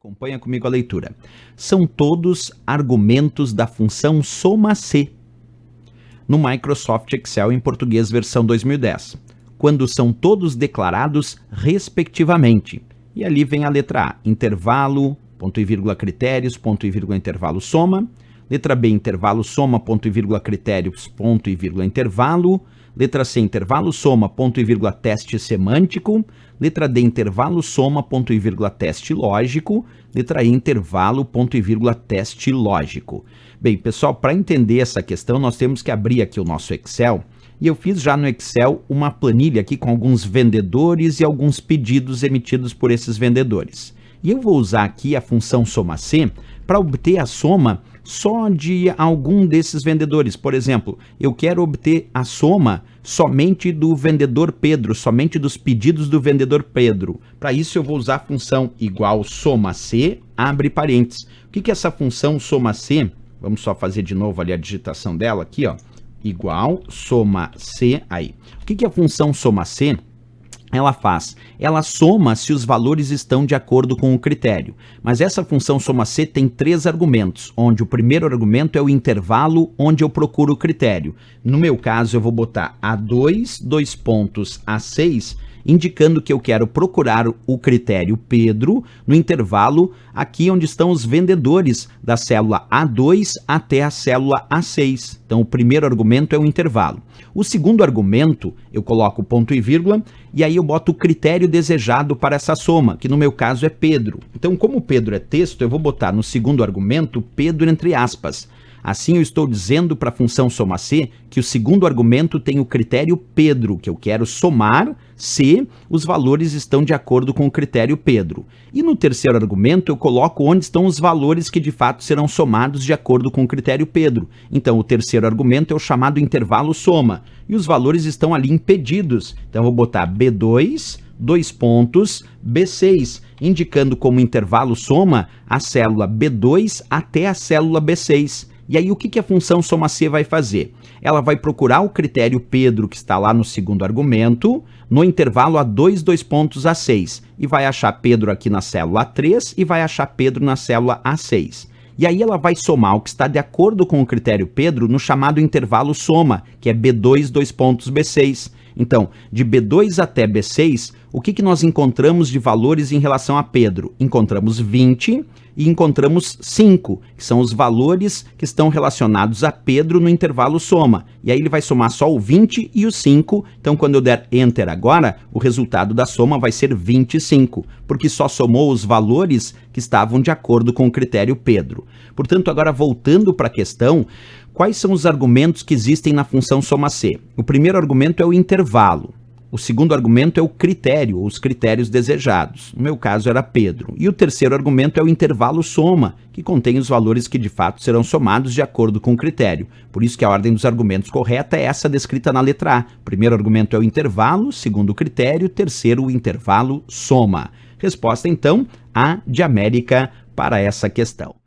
Acompanha comigo a leitura. São todos argumentos da função soma-C no Microsoft Excel em português versão 2010, quando são todos declarados respectivamente. E ali vem a letra A, intervalo, ponto e vírgula critérios, ponto e vírgula intervalo soma. Letra B, intervalo soma, ponto e vírgula critérios, ponto e vírgula intervalo. Letra C, intervalo soma, ponto e vírgula teste semântico. Letra D, intervalo soma, ponto e vírgula teste lógico. Letra E, intervalo, ponto e vírgula teste lógico. Bem, pessoal, para entender essa questão, nós temos que abrir aqui o nosso Excel. E eu fiz já no Excel uma planilha aqui com alguns vendedores e alguns pedidos emitidos por esses vendedores. E eu vou usar aqui a função soma-C para obter a soma só de algum desses vendedores. Por exemplo, eu quero obter a soma somente do vendedor Pedro, somente dos pedidos do vendedor Pedro. Para isso eu vou usar a função igual soma-C, abre parênteses. O que é essa função soma-C? Vamos só fazer de novo ali a digitação dela aqui, ó. Igual soma-C aí. O que é a função soma-C? Ela soma se os valores estão de acordo com o critério. Mas essa função soma-C tem 3 argumentos, onde o primeiro argumento é o intervalo onde eu procuro o critério. No meu caso, eu vou botar A2, dois pontos, A6, indicando que eu quero procurar o critério Pedro no intervalo aqui onde estão os vendedores da célula A2 até a célula A6. Então, o primeiro argumento é o intervalo. O segundo argumento, eu coloco ponto e vírgula, e aí eu boto o critério desejado para essa soma, que no meu caso é Pedro. Então, como Pedro é texto, eu vou botar no segundo argumento Pedro entre aspas. Assim, eu estou dizendo para a função soma-C que o segundo argumento tem o critério Pedro, que eu quero somar se os valores estão de acordo com o critério Pedro. E no terceiro argumento, eu coloco onde estão os valores que de fato serão somados de acordo com o critério Pedro. Então, o terceiro argumento é o chamado intervalo soma. E os valores estão ali impedidos. Então, eu vou botar B2, dois pontos, B6, indicando como intervalo soma a célula B2 até a célula B6. E aí, o que a função soma-C vai fazer? Ela vai procurar o critério Pedro, que está lá no segundo argumento, no intervalo A2, dois pontos, A6. E vai achar Pedro aqui na célula A3 e vai achar Pedro na célula A6. E aí ela vai somar o que está de acordo com o critério Pedro no chamado intervalo soma, que é B2, dois pontos, B6. Então, de B2 até B6, o que nós encontramos de valores em relação a Pedro? Encontramos 20 e encontramos 5, que são os valores que estão relacionados a Pedro no intervalo soma. E aí ele vai somar só o 20 e o 5, então quando eu der Enter agora, o resultado da soma vai ser 25, porque só somou os valores que estavam de acordo com o critério Pedro. Portanto, agora voltando para a questão, quais são os argumentos que existem na função soma-C? O primeiro argumento é o intervalo. O segundo argumento é o critério, ou os critérios desejados. No meu caso era Pedro. E o terceiro argumento é o intervalo soma, que contém os valores que de fato serão somados de acordo com o critério. Por isso que a ordem dos argumentos correta é essa descrita na letra A. O primeiro argumento é o intervalo, segundo o critério, terceiro o intervalo soma. Resposta então, A de América para essa questão.